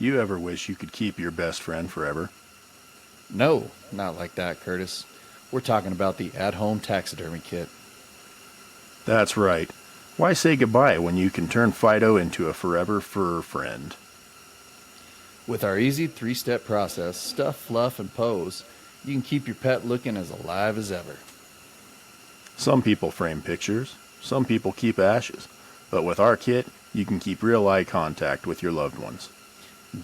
You ever wish you could keep your best friend forever? No, not like that, Curtis. We're talking about the at-home taxidermy kit. That's right. Why say goodbye when you can turn Fido into a forever fur friend? With our easy 3-step process, stuff, fluff, and pose, you can keep your pet looking as alive as ever. Some people frame pictures, some people keep ashes, but with our kit, you can keep real eye contact with your loved ones.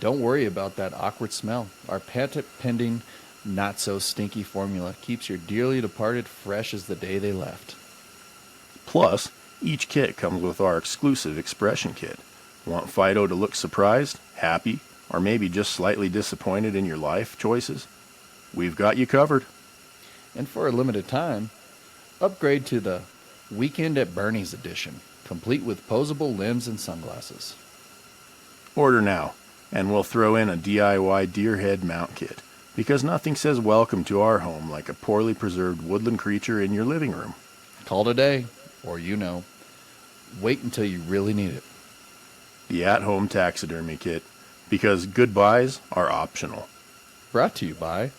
Don't worry about that awkward smell. Our patent-pending, not-so-stinky formula keeps your dearly departed fresh as the day they left. Plus, each kit comes with our exclusive expression kit. Want Fido to look surprised, happy, or maybe just slightly disappointed in your life choices? We've got you covered. And for a limited time, upgrade to the Weekend at Bernie's edition, complete with posable limbs and sunglasses. Order now, and we'll throw in a DIY deer head mount kit, because nothing says welcome to our home like a poorly preserved woodland creature in your living room. Call today, or wait until you really need it. The at-home taxidermy kit, because goodbyes are optional. Brought to you by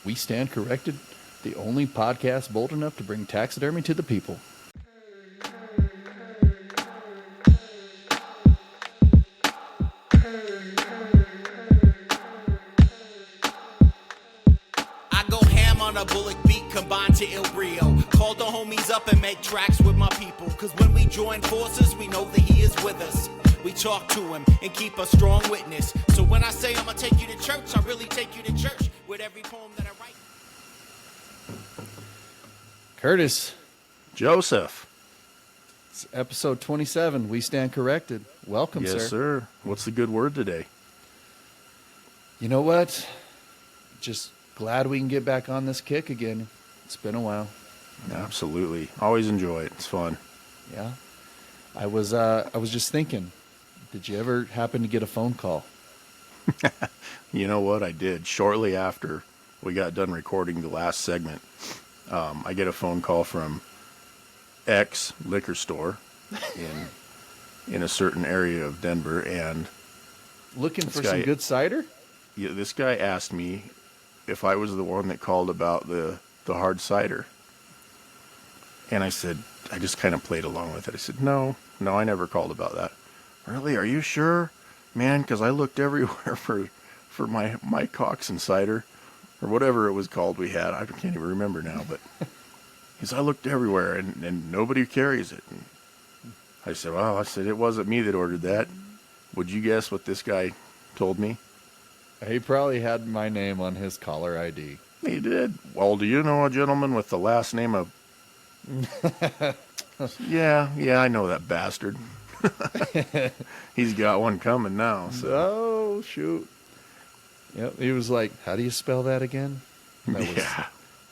We Stand Corrected, the only podcast bold enough to bring taxidermy to the people. I go ham on a bullet beat combined to Il Brio. Call the homies up and make tracks with my people. Cause when we join forces, we know that he is with us. We talk to him and keep a strong witness. So when I say I'ma take you to church, I really take you to church with every poem that I write. Curtis, Joseph. it's episode 27. We Stand Corrected. Welcome, Yes, sir. sir. What's the good word today? You know what? Just glad we can get back on this kick again. It's been a while. Absolutely. Always enjoy it. It's fun. Yeah. I was just thinking, did you ever happen to get a phone call? You know what? I did. Shortly after we got done recording the last segment, I get a phone call from X liquor store in a certain area of Denver, and Looking This for guy- some good cider? this guy asked me if I was the one that called about the hard cider. And I said, I just kind of played along with it. I said, no, I never called about that. Really? Are you sure? Man, because I looked everywhere for my Cox and cider, or whatever it was called we had. I can't even remember now, but he said, I looked everywhere, and nobody carries it. And I said, well, it wasn't me that ordered that. Would you guess what this guy told me? He probably had my name on his caller ID. He did. Well, do you know a gentleman with the last name of... Yeah, I know that bastard. He's got one coming now. So. Oh, shoot. Yep, he was like, how do you spell that again? That was Yeah.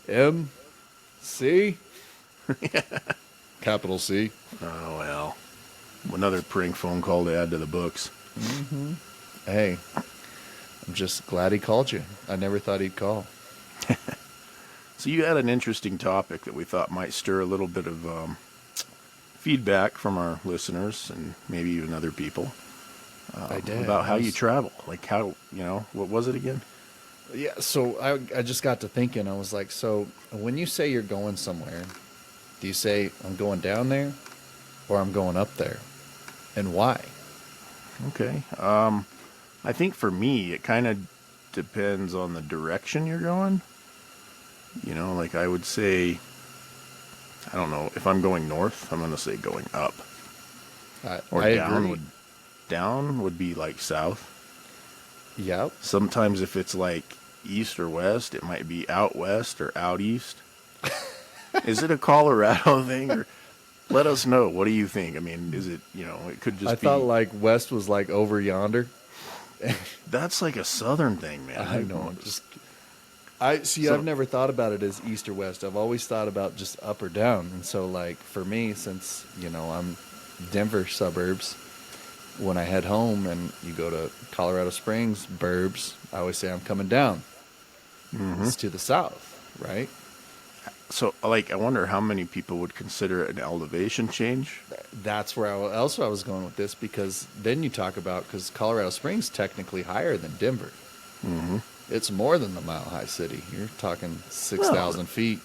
M-C? Capital C. Oh, well. Another prank phone call to add to the books. Hey, I'm just glad he called you. I never thought he'd call. So you had an interesting topic that we thought might stir a little bit of feedback from our listeners and maybe even other people. I did. About how you travel. Like how, what was it again? Yeah, so I just got to thinking. I was like, so when you say you're going somewhere, do you say I'm going down there or I'm going up there? And why? Okay. I think for me, it kind of depends on the direction you're going. Like I would say, I don't know, if I'm going north, I'm going to say going up. Or I down agree. down would be like south. Yep. Sometimes if it's like east or west, it might be out west or out east. Is it a Colorado thing? Or let us know. What do you think? I mean, is it, it could just I be. thought like west was like over yonder. That's like a southern thing, man. I know. I've never thought about it as east or west. I've always thought about just up or down. And so like for me, since, I'm Denver suburbs, when I head home and you go to Colorado Springs, burbs, I always say I'm coming down. It's to the south, right? So, like, I wonder how many people would consider it an elevation change. That's where else I was going with this, because then you talk about, because Colorado Springs technically higher than Denver. Mm-hmm. It's more than the Mile High City. You're talking 6,000 feet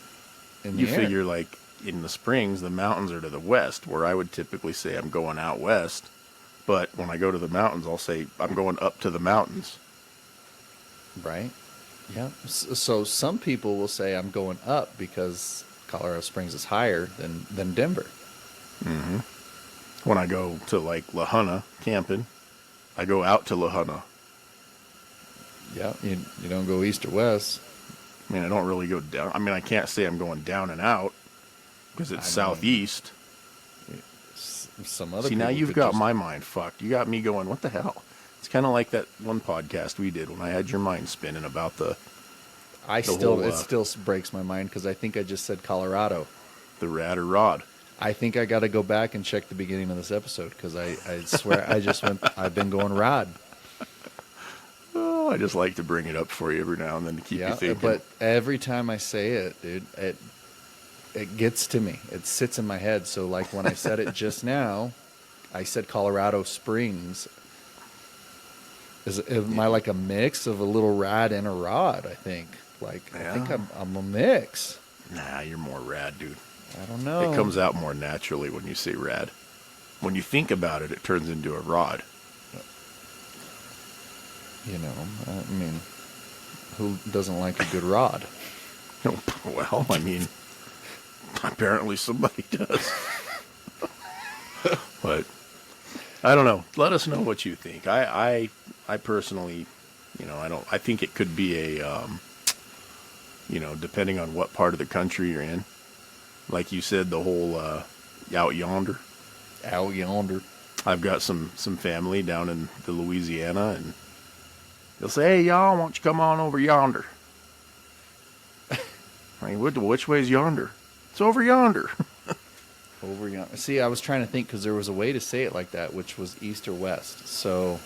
in the You air. figure, like, in the Springs, the mountains are to the west, where I would typically say I'm going out west. But when I go to the mountains, I'll say I'm going up to the mountains. Right? Yeah. So some people will say I'm going up because Colorado Springs is higher than Denver. Mm-hmm. When I go to, like, La Junta camping, I go out to La Junta. Yeah. You don't go east or west. I mean, I don't really go down. I mean, I can't say I'm going down and out because it's southeast. Some other See, now people you've could got just- my mind fucked. You got me going, what the hell? It's kind of like that one podcast we did when I had your mind spinning about the it whole, still breaks my mind because I think I just said Colorado. rad or rod. I think I got to go back and check the beginning of this episode because I swear I've been going rod. Oh, I just like to bring it up for you every now and then to keep you thinking. But every time I say it, dude, it gets to me. It sits in my head. So like when I said it just now, I said Colorado Springs. Am I like a mix of a little rad and a rod? I think. I think I'm a mix. Nah, you're more rad, dude. I don't know. It comes out more naturally when you say rad. When you think about it, it turns into a rod. You know, I mean, who doesn't like a good rod? Well, I mean, apparently somebody does. But I don't know. Let us know what you think. I personally, I think it could be a, depending on what part of the country you're in. Like you said, the whole out yonder. Out yonder. I've got some family down in the Louisiana, and they'll say, "Hey, y'all, why don't you come on over yonder?" I mean, which way's yonder? It's over yonder. Over yonder. See, I was trying to think because there was a way to say it like that, which was east or west. So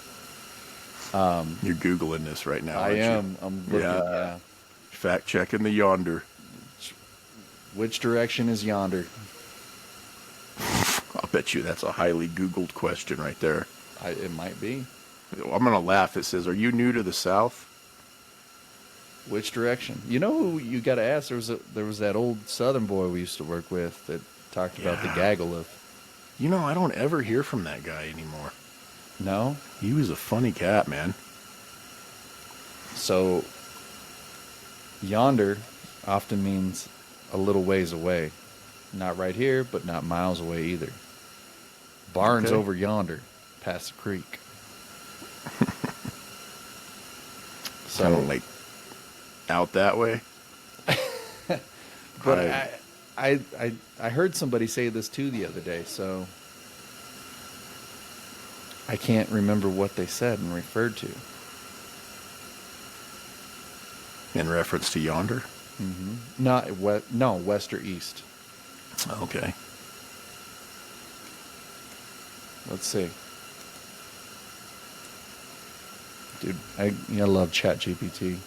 You're Googling this right now, I aren't am. you? I'm looking. Yeah. Fact checking the yonder. Which direction is yonder? I'll bet you that's a highly Googled question right there. It might be. I'm going to laugh. It says, "Are you new to the South?" Which direction? You know who you got to ask? There was that old Southern boy we used to work with that talked about the Yeah. gaggle of. I don't ever hear from that guy anymore. No. He was a funny cat, man. So yonder often means a little ways away. Not right here, but not miles away either. Barn's Okay. over yonder, past the creek. Kind of like out that way. But I heard somebody say this too the other day, so I can't remember what they said and referred to. In reference to yonder. No, west or east. Okay. Let's see. Dude, I love ChatGPT.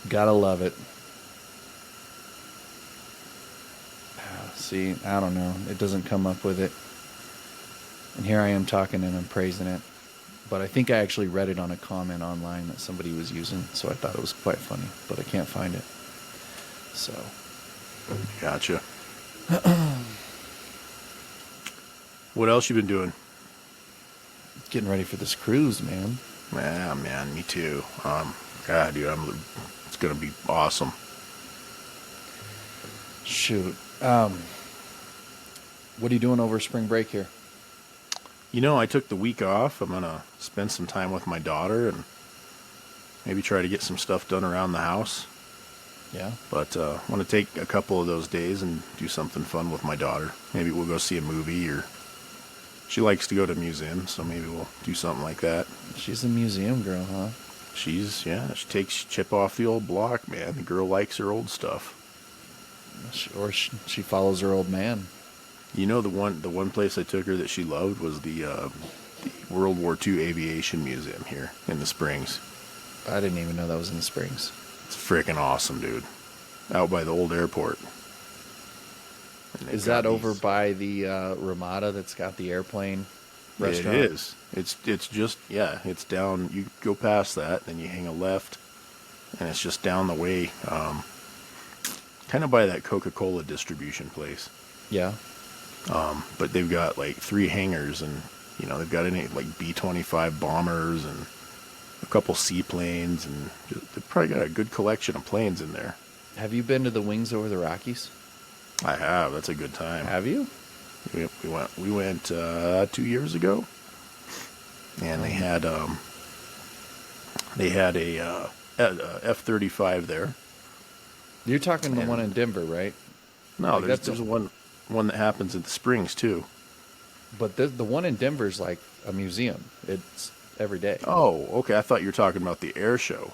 Gotta love it. See, I don't know. It doesn't come up with it. And here I am talking and I'm praising it. But I think I actually read it on a comment online that somebody was using, so I thought it was quite funny, but I can't find it. So, Gotcha. What else you been doing? getting ready for this cruise, man. Yeah, man, me too. God, dude, it's gonna be awesome. Shoot. What are you doing over spring break here? I took the week off. I'm gonna spend some time with my daughter and maybe try to get some stuff done around the house. Yeah. But I want to take a couple of those days and do something fun with my daughter. Maybe we'll go see a movie, or she likes to go to museums, so maybe we'll do something like that. She's a museum girl, huh? She takes chip off the old block, man. The girl likes her old stuff. She follows her old man. The one place I took her that she loved was the World War II Aviation Museum here in the Springs. I didn't even know that was in the Springs. It's freaking awesome, dude. Out by the old airport. And they've Is got that over these- by the Ramada that's got the airplane restaurant? It is. It's just, yeah, it's down. You go past that, then you hang a left, and it's just down the way, kind of by that Coca-Cola distribution place. Yeah. But they've got like 3 hangars, and they've got any like B-25 bombers and a couple seaplanes, and they've probably got a good collection of planes in there. Have you been to the Wings Over the Rockies? I have. That's a good time. Have you? We went 2 years ago, and they had a F-35 there. You're talking the And- one in Denver, right? No, Like, there's one that happens at the Springs too. But the one in Denver is like a museum. It's every day. Oh, okay. I thought you were talking about the air show.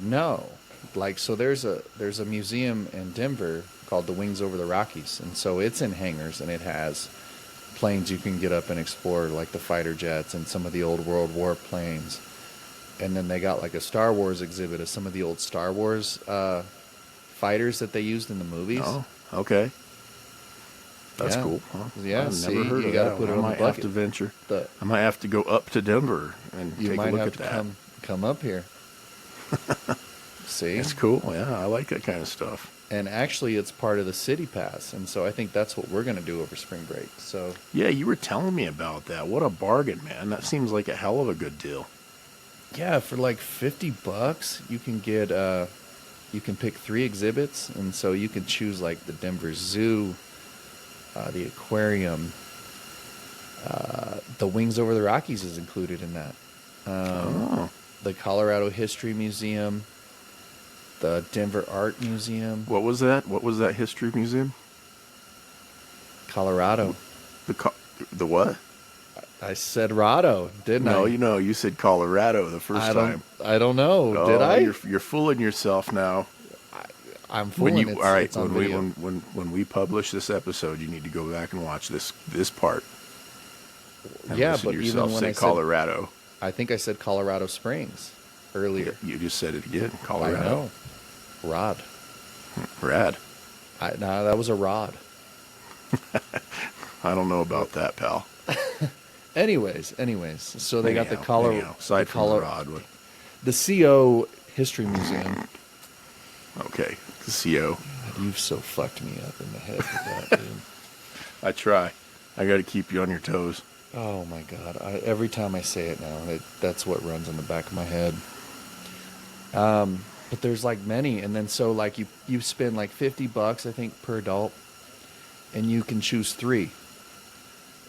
No, like so there's a museum in Denver called the Wings Over the Rockies, and so it's in hangars, and it has planes you can get up and explore, like the fighter jets and some of the old World War planes. And then they got like a Star Wars exhibit of some of the old Star Wars fighters that they used in the movies. Oh, okay. That's Yeah. cool. Huh? Yeah, I've see, never heard you of gotta that put one. it on I the might have bucket. to venture. The- I might have to go up to Denver and You take a might look have at to that. come up here. See? It's cool. Yeah, I like that kind of stuff. And actually, it's part of the City Pass, and so I think that's what we're going to do over spring break. So Yeah, you were telling me about that. What a bargain, man. That seems like a hell of a good deal. yeah, for like $50, you can get you can pick 3 exhibits, and so you can choose like the Denver Zoo, the aquarium, the Wings Over the Rockies is included in that. Oh. The Colorado History Museum, the Denver Art Museum, What was that? What was that history museum? Colorado. The what? I said Rado, didn't No, I? you said Colorado the first time. I don't know. Oh, Did I? You're fooling yourself now. I'm fooling. All right, it's on video. when we publish this episode, you need to go back and watch this part. And Yeah, listen but to even yourself when say I said, Colorado. I think I said Colorado Springs earlier. You just said it again. I Colorado. know. Rod. Rad. No, that was a rod. I don't know about that, pal. Anyways, so they got the Anyhow, Colorado. aside from the rod. The CO History Museum. Okay, the CO. You've so fucked me up in the head with that, dude. I try. I got to keep you on your toes. Oh my god! Every time I say it now, that's what runs in the back of my head. But there's like many, and then so like you spend like $50, I think, per adult, and you can choose 3,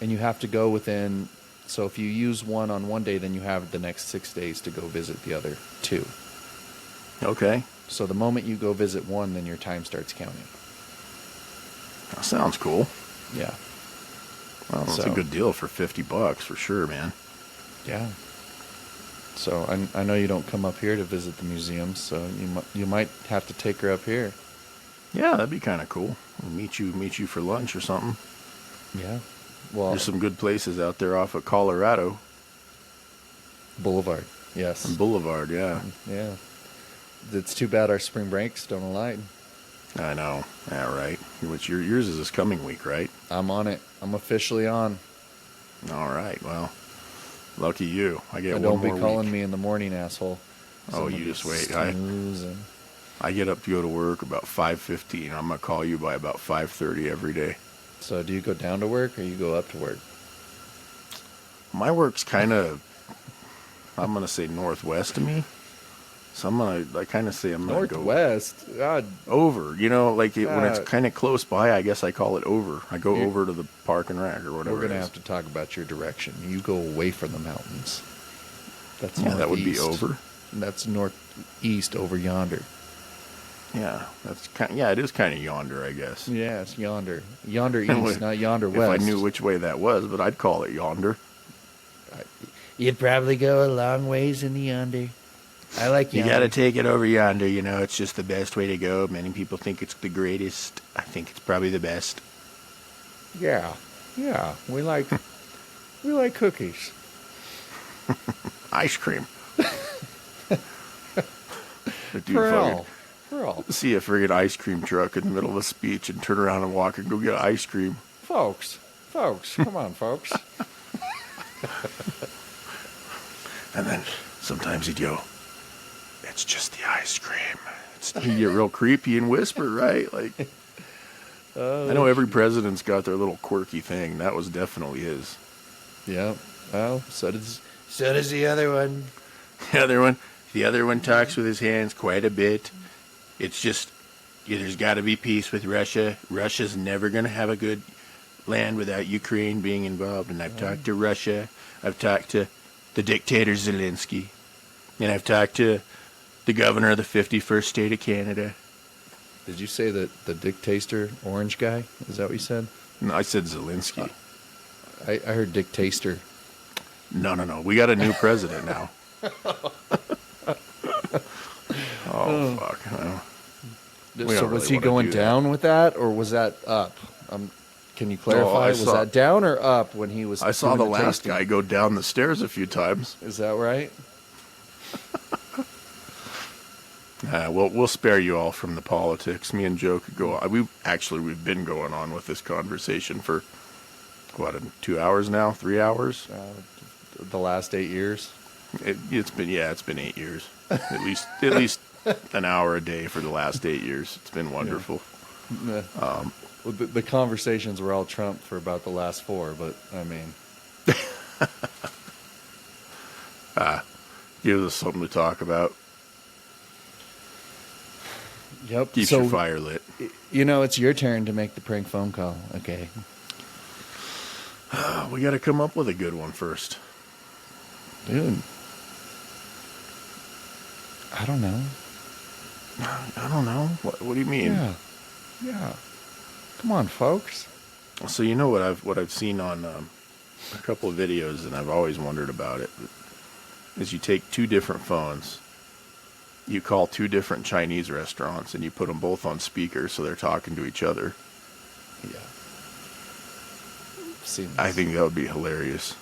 and you have to go within. So if you use one on one day, then you have the next 6 days to go visit the other 2. Okay, So the moment you go visit one, then your time starts counting. that sounds cool. Yeah. Well, that's a So- good deal for $50 for sure, man. Yeah. So I know you don't come up here to visit the museums, so you might have to take her up here. Yeah, that'd be kind of cool. We'll meet you for lunch or something. Yeah. Well, There's some good places out there off of Colorado Boulevard. Yes. and Boulevard. Yeah, Yeah. It's too bad our spring breaks don't align. I know. Yeah, right. Yours is this coming week, right? I'm on it. I'm officially on. All right. Well, lucky you. I get And one don't be more calling week. me in the morning, asshole. Oh, Some you of just these wait. snoozing. I get up to go to work about 5:15. I'm gonna call you by about 5:30 every day. So do you go down to work or you go up to work? My work's kind of, I'm gonna say northwest of me. So I kind of say I'm gonna go Northwest. God, over. When it's Uh, kind of close by, I guess I call it over. I go You're- over to the park and rec or whatever. we're gonna it is. have to talk about your direction. You go away from the mountains. That's Yeah, that would be northeast. over. That's northeast over yonder. Yeah, it is kind of yonder, I guess. Yeah, it's yonder. Yonder If east, not yonder If west. I knew which way that was, but I'd call it yonder. You'd probably go a long ways in the yonder. I like You yonder. got to take it over yonder. It's just the best way to go. Many people think it's the greatest. I think it's probably the best. Yeah, we like Ice cream. Dude, For fucking real. For real. see a friggin' ice cream truck in the middle of a speech and turn around and walk and go get ice cream. Folks, come on, folks. And then sometimes he'd go, "It's just the ice cream." He'd get real creepy and whisper, right? Like, I know every president's got their little quirky thing. That was definitely his. Yeah. Well, so does the other one. The other one talks with his hands quite a bit. It's just, there's got to be peace with Russia. Russia's never going to have a good land without Ukraine being involved. And I've talked to Russia. I've talked to the dictator Zelensky. And I've talked to the governor of the 51st state of Canada. Did you say that the dictator orange guy? Is that what you said? No, I said Zelensky. I heard dictator. No. We got a new president now. Oh, fuck. Well, we So don't was really he wanna going do that. down with that, or was that up? Can you clarify? Was that down or up when he was? I saw doing the last tasting? guy go down the stairs a few times. Is that right? We'll spare you all from the politics. Me and Joe could go on. We've been going on with this conversation for, 2 hours now? 3 hours? The last 8 years. It's been 8 years. At least an hour a day for the last 8 years. It's been wonderful. Well, the conversations were all Trump for about the last 4, but I mean, Gives us something to talk about. yep. Keeps your fire lit. It's your turn to make the prank phone call. Okay. We got to come up with a good one first. Dude. I don't know. I don't know. What do you mean? Yeah. Come on, folks. So you know what I've seen on a couple of videos, and I've always wondered about it, is you take 2 different phones, you call 2 different Chinese restaurants, and you put them both on speaker so they're talking to each other. Yeah. Seen this. I think that would be hilarious.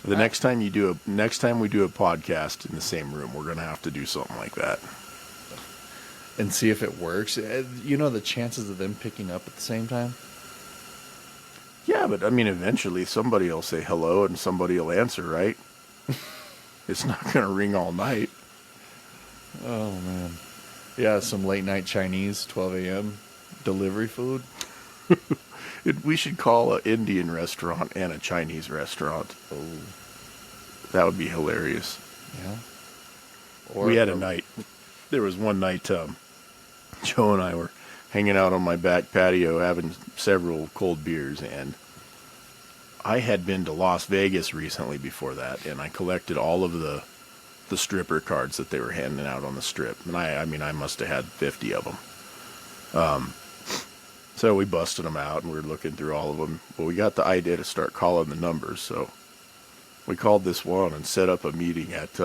Next time we do a podcast in the same room, we're gonna have to do something like that. And see if it works. The chances of them picking up at the same time? Yeah, but I mean, eventually somebody will say hello and somebody will answer, right? It's not gonna ring all night. Oh, man. Yeah, some late night Chinese, 12 a.m. delivery food. We should call an Indian restaurant and a Chinese restaurant. Oh, That would be hilarious. yeah. We had a night. There was one night, Joe and I were hanging out on my back patio having several cold beers, and I had been to Las Vegas recently before that, and I collected all of the stripper cards that they were handing out on the strip, and I must have had 50 of them. So we busted them out, and we were looking through all of them. Well, we got the idea to start calling the numbers, so we called this one and set up a meeting at,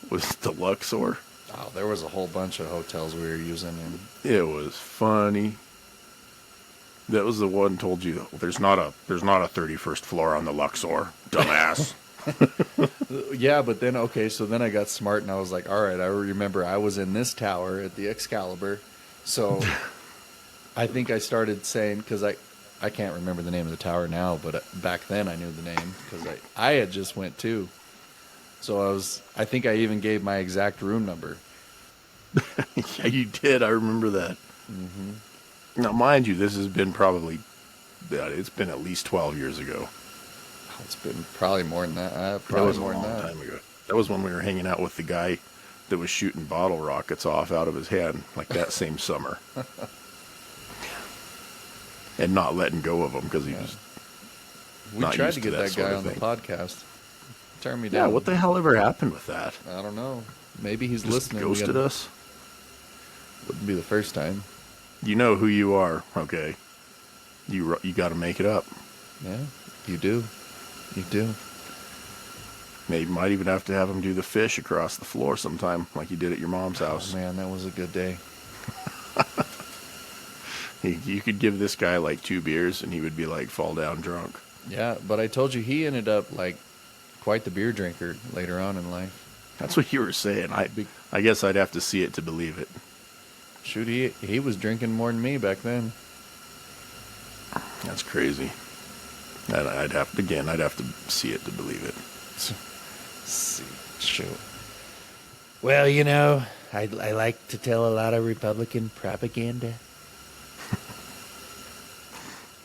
was it the Luxor? Oh, there was a whole bunch of hotels we were using. And It was funny. That was the one told you, there's not a 31st floor on the Luxor, dumbass. yeah, but then, so then I got smart and I was like, all right, I remember I was in this tower at the Excalibur. So I think I started saying, because I can't remember the name of the tower now, but back then I knew the name because I had just went too. So I think I even gave my exact room number. Yeah, you did. I remember that. Mm-hmm. Now, mind you, this has been it's been at least 12 years ago. It's been probably more than that. That was a long time ago. That was when we were hanging out with the guy that was shooting bottle rockets off out of his hand, like that same summer. And not letting go of them because he was We not tried used to to get that that sort guy of on the thing. podcast. Turn me Yeah, down. what the hell ever happened with that? I don't know. Maybe he's Just listening. ghosted us? Wouldn't be the first time. You know who you are, okay? You got to make it up. Yeah, you do. You do. Maybe might even have to have him do the fish across the floor sometime, like you did at your mom's house. Oh, man, that was a good day. You could give this guy like 2 beers, and he would be like fall down drunk. Yeah, but I told you he ended up like quite the beer drinker later on in life. That's what you were saying. I guess I'd have to see it to believe it. Shoot, he was drinking more than me back then. That's crazy. I'd have to see it to believe it. See, shoot. Well, you know, I like to tell a lot of Republican propaganda.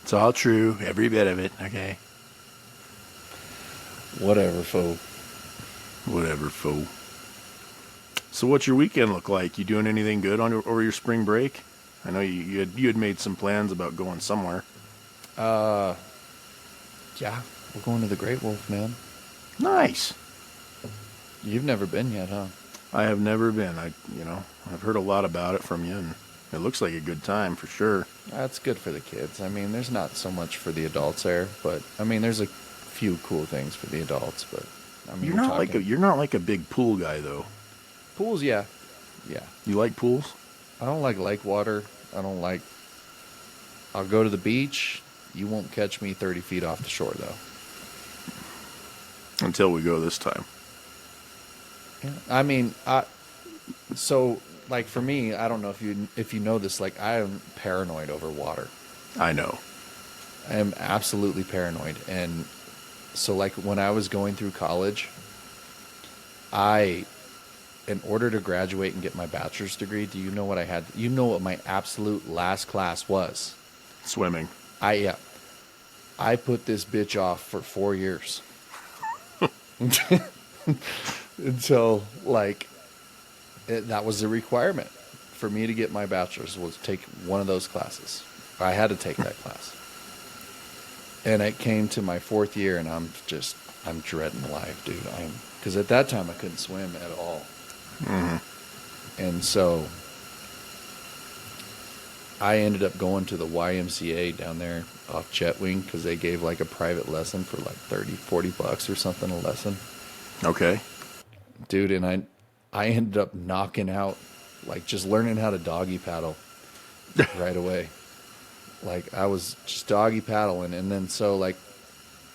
It's all true, every bit of it. Okay. Whatever, fool. Whatever, fool. So, what's your weekend look like? You doing anything good over your spring break? I know you had made some plans about going somewhere. Yeah, we're going to the Great Wolf, man. Nice. You've never been yet, huh? I have never been. I've heard a lot about it from you, and it looks like a good time for sure. That's good for the kids. I mean, there's not so much for the adults there, but I mean, there's a few cool things for the adults. But I mean, you're not like a big pool guy though. Pools, yeah. You like pools? I don't like lake water. I'll go to the beach. You won't catch me 30 feet off the shore, though. Until we go this time. Yeah. I mean, so like for me, I don't know if you know this. Like, I am paranoid over water. I know. I am absolutely paranoid, and so like when I was going through college, in order to graduate and get my bachelor's degree, do you know what I had? You know what my absolute last class was? Swimming. I put this bitch off for 4 years. Until, like, that was the requirement for me to get my bachelor's, was take one of those classes. I had to take that class. And it came to my 4th year, and I'm dreading life, dude. Because at that time I couldn't swim at all. Mm-hmm. And so I ended up going to the YMCA down there off Jetwing, because they gave like a private lesson for like $30-$40 or something a lesson. Okay. Dude, and I ended up knocking out, like, just learning how to doggy paddle right away. Like, I was just doggy paddling. And then so, like,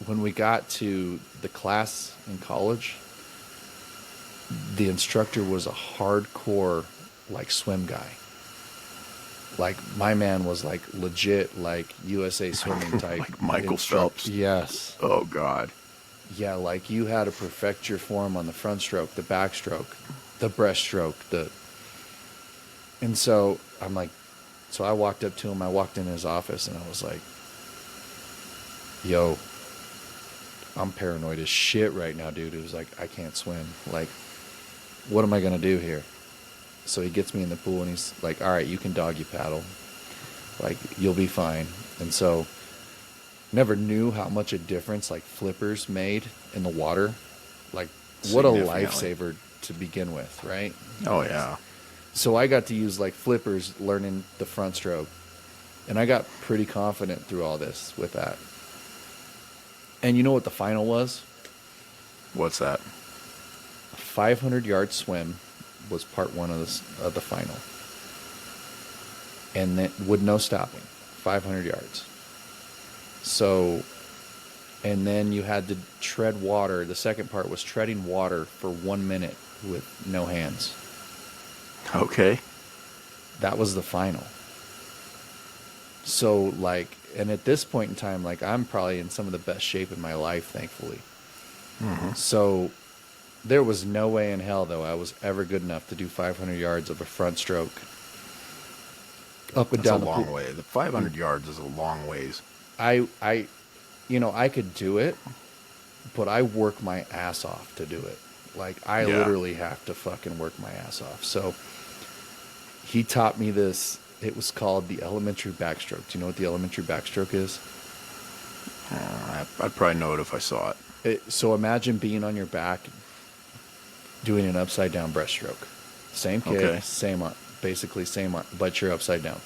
when we got to the class in college, the instructor was a hardcore, like, swim guy. Like, my man was, like, legit, like, USA swimming type. Like Michael Phelps. Yes. Oh, God. Yeah, like, you had to perfect your form on the front stroke, the backstroke, the breaststroke, and so I'm like, so I walked up to him, I walked in his office, and I was like, yo, I'm paranoid as shit right now, dude. It was like, I can't swim. Like, what am I going to do here? So he gets me in the pool, and he's like, all right, you can doggy paddle. Like, you'll be fine. And so never knew how much a difference, like, flippers made in the water. Like, what a lifesaver to begin with, right? Oh, yeah. So I got to use, like, flippers learning the front stroke. And I got pretty confident through all this with that. And you know what the final was? What's that? A 500-yard swim was part one of the final. And then with no stopping, 500 yards. So, and then you had to tread water. The second part was treading water for 1 minute with no hands. Okay. That was the final. So, like, and at this point in time, like, I'm probably in some of the best shape in my life, thankfully. Mm-hmm. So there was no way in hell, though, I was ever good enough to do 500 yards of a front stroke up and That's down a the long pool. way. The 500 yards is a long ways. I could do it, but I work my ass off to do it. Like, I literally have to fucking work my ass off. So he taught me this. It was called the elementary backstroke. Do you know what the elementary backstroke is? I'd probably know it if I saw it. So imagine being on your back doing an upside down breaststroke. Same kick, Okay. basically same, but you're upside down.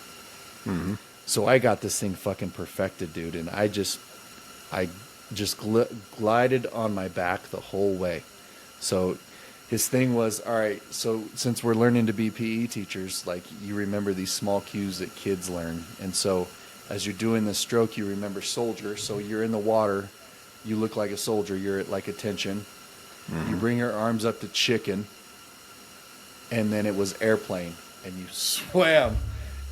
Mm-hmm. So I got this thing fucking perfected, dude, and I just glided on my back the whole way. So his thing was, all right, so since we're learning to be PE teachers, like, you remember these small cues that kids learn. And so as you're doing this stroke, you remember soldier. So you're in the water, you look like a soldier, you're at like attention. You bring your arms up to chicken, and then it was airplane, and you swam.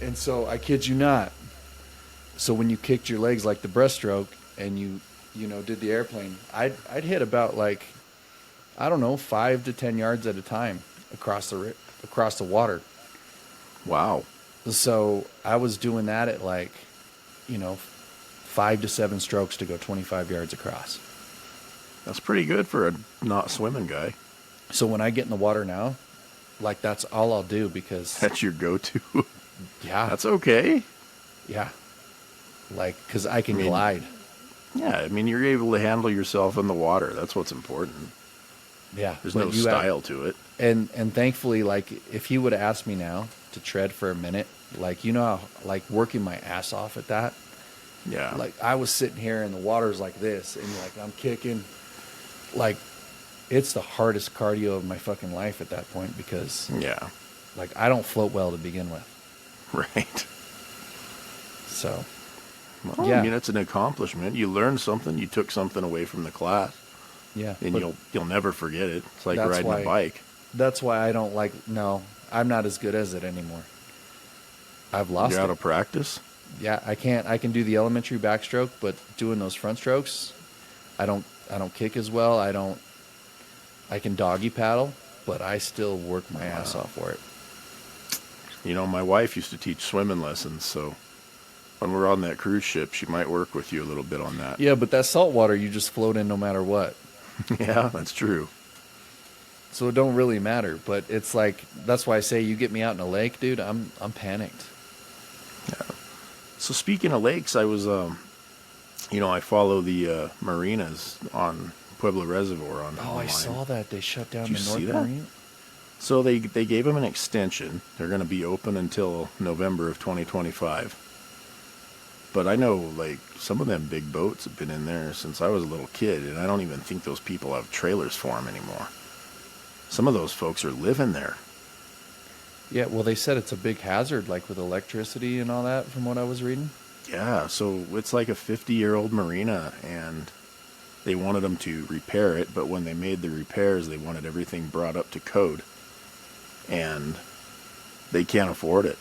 And so I kid you not. So when you kicked your legs like the breaststroke, and you did the airplane, I'd hit about like, I don't know, 5 to 10 yards at a time across the water. Wow. So I was doing that at like, 5 to 7 strokes to go 25 yards across. That's pretty good for a not swimming guy. So when I get in the water now, like that's all I'll do because That's your go-to. yeah, That's okay. yeah, like because I can glide. Yeah, I mean, you're able to handle yourself in the water. That's what's important. Yeah, There's but no you style to it. And thankfully, like if he would have asked me now to tread for a minute, like how, like working my ass off at that. Yeah. Like I was sitting here and the water's like this, and like I'm kicking, like it's the hardest cardio of my fucking life at that point because Yeah. like I don't float well to begin with. Right. So Well, Yeah. I mean, it's an accomplishment. You learned something. You took something away from the class, yeah, and but you'll never forget it. It's like That's riding why- a bike. that's why I don't like. No, I'm not as good as it anymore. I've lost You're it. out of practice. Yeah, I can't. I can do the elementary backstroke, but doing those front strokes, I don't kick as well. I can doggy paddle, but I still work my ass off for it. You know, my wife used to teach swimming lessons, so when we're on that cruise ship, she might work with you a little bit on that. Yeah, but that salt water you just float in no matter what, Yeah, that's true. so it don't really matter. But it's like that's why I say you get me out in a lake, dude. I'm panicked. So speaking of lakes, I was, I follow the marinas on Pueblo Reservoir on Oh, online. I saw that they shut down Did the you North see that? Marine. So they gave them an extension. They're going to be open until November of 2025. But I know, like, some of them big boats have been in there since I was a little kid, and I don't even think those people have trailers for them anymore. Some of those folks are living there. Yeah, well, they said it's a big hazard, like with electricity and all that, from what I was reading. Yeah, so it's like a 50-year-old marina, and they wanted them to repair it, but when they made the repairs, they wanted everything brought up to code. And they can't afford it.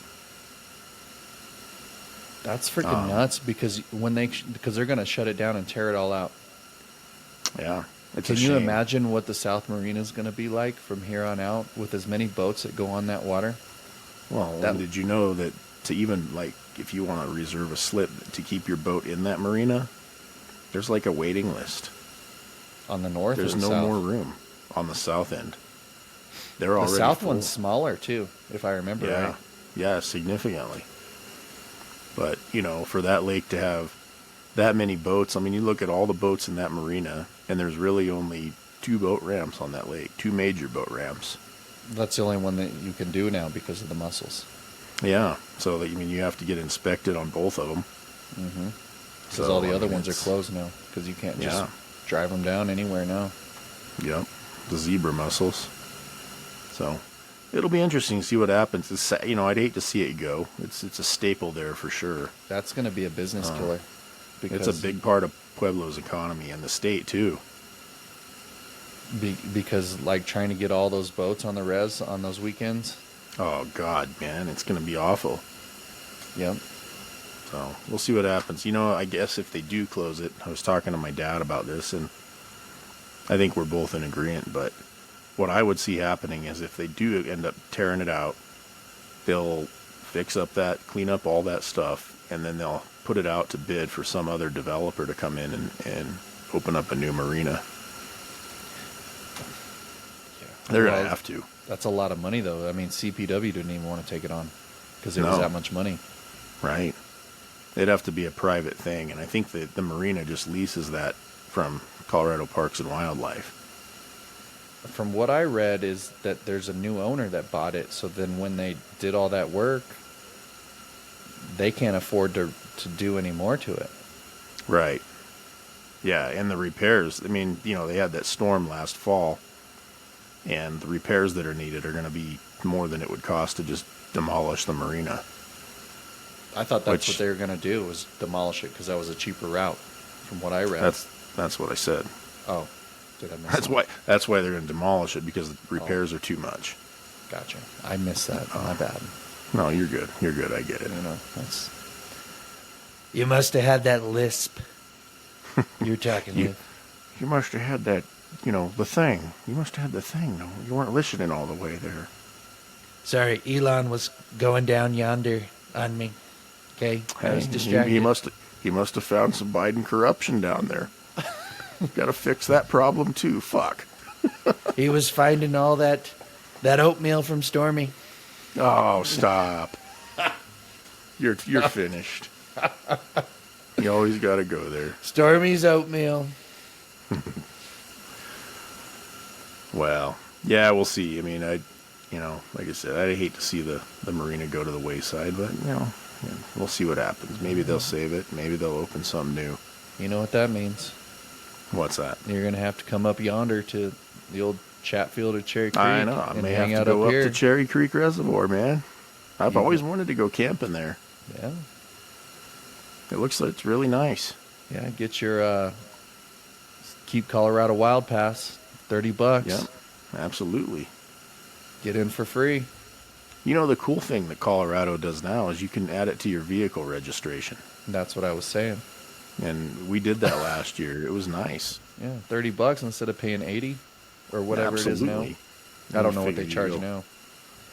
That's freaking nuts because because they're gonna shut it down and tear it all out. Yeah. It's Can a you shame. imagine what the South Marina is gonna be like from here on out with as many boats that go on that water? Well, That- did you know that to even, like, if you want to reserve a slip to keep your boat in that marina, there's like a waiting list. On the north, There's or the no south? more room on the south end. They're The already south full. one's smaller too, if I remember Yeah. right. Yeah, significantly. But, for that lake to have that many boats, I mean, you look at all the boats in that marina, and there's really only 2 boat ramps on that lake, 2 major boat ramps. That's the only one that you can do now because of the mussels. Yeah, so that, you have to get inspected on both of them. Mm-hmm. Because So, all the I other mean, ones are it's- closed now. Because you can't just Yeah. drive them down anywhere now. Yep, the zebra mussels. So it'll be interesting to see what happens. I'd hate to see it go. It's a staple there for sure. That's going to be a business killer. It's a big part of Pueblo's economy and the state too. Because like trying to get all those boats on the res on those weekends. Oh God, man, it's going to be awful. Yep. So we'll see what happens. I guess if they do close it, I was talking to my dad about this, and I think we're both in agreement. But what I would see happening is if they do end up tearing it out, they'll clean up all that stuff, and then they'll put it out to bid for some other developer to come in and open up a new marina. They're going to have to. That's a lot of money, though. I mean, CPW didn't even want to take it on because it was No. that much money. Right. It'd have to be a private thing, and I think that the marina just leases that from Colorado Parks and Wildlife. From what I read is that there's a new owner that bought it, so then when they did all that work, they can't afford to do any more to it. Right. Yeah, and the repairs, I mean, they had that storm last fall, and the repairs that are needed are going to be more than it would cost to just demolish the marina. I thought that's Which- what they were going to do, was demolish it because that was a cheaper route, from what I read. That's what I said. Oh. Did I miss That's that? why they're going to demolish it, because the repairs are too much. Gotcha. I missed that. My bad. No, you're good. You're good. I get it. You know, that's You must have had that lisp. You're talking You- with. You must have had that, the thing. You must have had the thing. No, you weren't listening all the way there. Sorry, Elon was going down yonder on me. Okay, I was Hey, distracted. he must have found some Biden corruption down there. Got to fix that problem too. Fuck. He was finding all that oatmeal from Stormy. Oh, stop. You're finished. You always got to go there. Stormy's oatmeal. Well, yeah, we'll see. I mean, like I said, I hate to see the marina go to the wayside, but we'll see what happens. Maybe they'll save it. Maybe they'll open something new. you know what that means. What's that? You're gonna have to come up yonder to the old Chatfield or Cherry Creek. I know. I and may hang have out to go up here. to Cherry Creek Reservoir, man. I've always wanted to go camping there. Yeah, It looks like it's really nice. yeah. Get your Keep Colorado Wild Pass, $30. Yep, absolutely. Get in for free. The cool thing that Colorado does now is you can add it to your vehicle registration. That's what I was saying. And we did that last year. It was nice. Yeah, $30 instead of paying 80 or whatever it is now. Absolutely. I don't know what figure they you charge go now.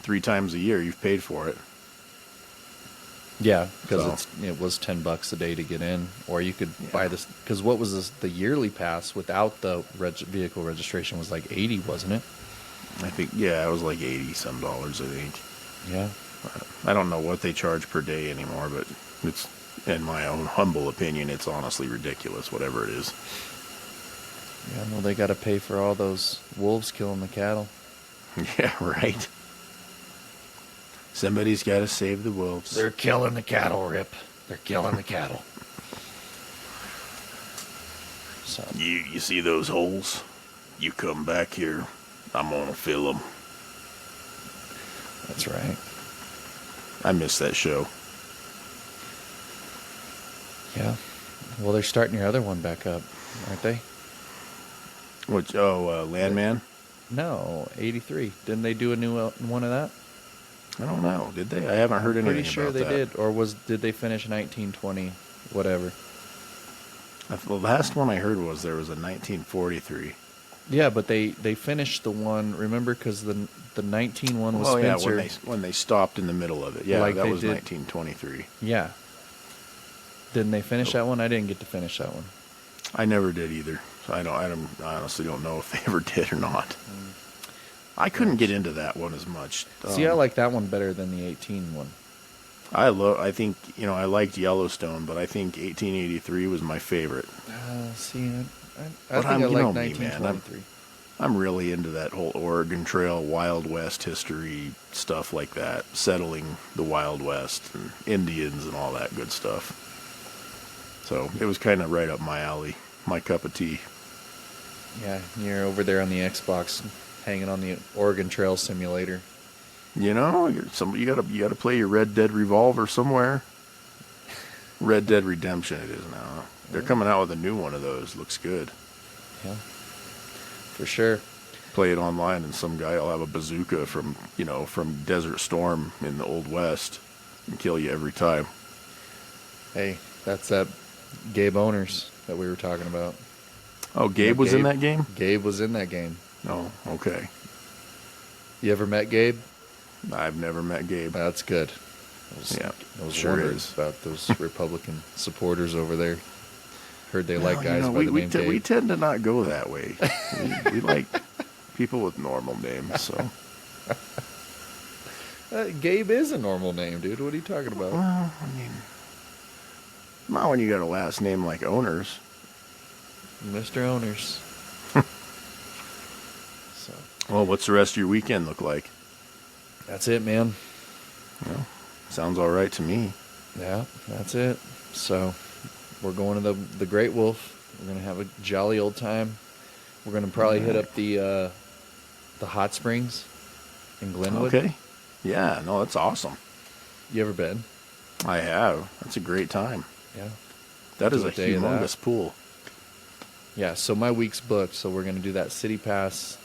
3 times a year, you've paid for it. Yeah, because So- it was $10 a day to get in, or you could buy this. Because what was this? The yearly pass without the vehicle registration was like 80, wasn't it? I think, yeah, it was like 80 some dollars, I think. Yeah. I don't know what they charge per day anymore, but it's, in my own humble opinion, it's honestly ridiculous, whatever it is. Yeah. Well, they got to pay for all those wolves killing the cattle. Yeah, right. Somebody's got to save the wolves. They're killing the cattle, Rip. They're killing the cattle. So You see those holes? You come back here, I'm gonna fill them. that's right. I miss that show. Yeah. Well, they're starting your other one back up, aren't they? Which, Landman? No, 83. Didn't they do a new one of that? I don't know. Did they? I haven't heard anything Pretty sure about they that. did. Or did they finish 1920? Whatever. The last one I heard was there was a 1943. Yeah, but they finished the one. Remember, because the 19 one was Oh yeah, Spencer. when they stopped in the middle of it. Yeah, Like that they was did. 1923. Yeah. Didn't they finish that one? I didn't get to finish that one. I never did either. So I honestly don't know if they ever did or not. I couldn't get into that one as much. See, I like that one better than the 18 one. I think I liked Yellowstone, but I think 1883 was my favorite. See, I But think I you know like me, man. 1923. I'm really into that whole Oregon Trail, Wild West history stuff like that, settling the Wild West and Indians and all that good stuff. So it was kind of right up my alley, my cup of tea. Yeah, you're over there on the Xbox, hanging on the Oregon Trail simulator. You gotta play your Red Dead Revolver somewhere. Red Dead Redemption it is now. They're coming out with a new one of those. Looks good. Yeah, for sure. Play it online, and some guy will have a bazooka from Desert Storm in the Old West and kill you every time. Hey, that's that Gabe Owners that we were talking about. Oh, Gabe was in that game? Gabe was in that game. Oh, okay. You ever met Gabe? I've never met Gabe. That's good. Yeah, I was sure wondering is. about those Republican supporters over there. Heard they like Well, guys by the name Gabe. we tend to not go that way. we like people with normal names. So, Gabe is a normal name, dude. What are you talking about? well, I mean, not when you got a last name like Owners. Mr. Owners. So Well, what's the rest of your weekend look like? that's it, man. Well, sounds all right to me. Yeah, that's it. So we're going to the Great Wolf. We're gonna have a jolly old time. We're gonna probably hit up the hot springs in Glenwood. Okay. Yeah, no, that's awesome. You ever been? I have. That's a great time. Yeah. That is Do a a day of that. humongous pool. Yeah, so my week's booked, so we're going to do that City Pass,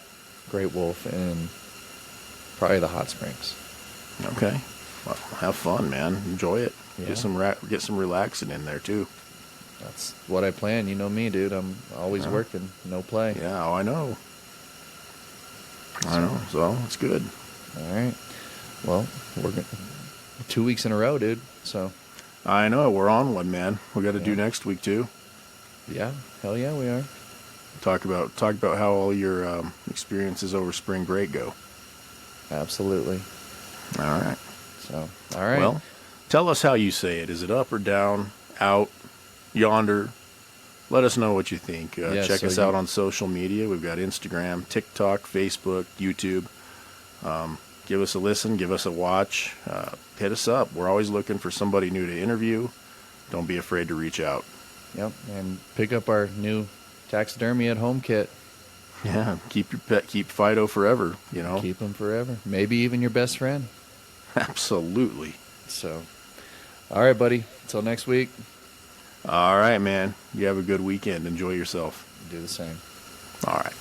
Great Wolf, and probably the Hot Springs. Okay. Well, have fun, man. Enjoy it. Yeah. Get some relaxing in there too. That's what I plan. You know me, dude. I'm always working, no play. Yeah, oh, I know. I know. So it's good. All right. Well, we're 2 weeks in a row, dude. So I know. We're on one, man. We got to do Yeah. next week too. yeah, hell yeah, we are. Talk about how all your experiences over spring break go. Absolutely. All right. So all right. Well, tell us how you say it. Is it up or down, out, yonder? Let us know what you think. Yeah, check so us you- out on social media. We've got Instagram, TikTok, Facebook, YouTube. Give us a listen. Give us a watch. Hit us up. We're always looking for somebody new to interview. Don't be afraid to reach out. Yep, and pick up our new taxidermy at home kit. Yeah, keep your pet, keep Fido forever, you know? Keep them forever. Maybe even your best friend. Absolutely. So, all right, buddy. Until next week, All right, man. You have a good weekend. Enjoy yourself. do the same. All right.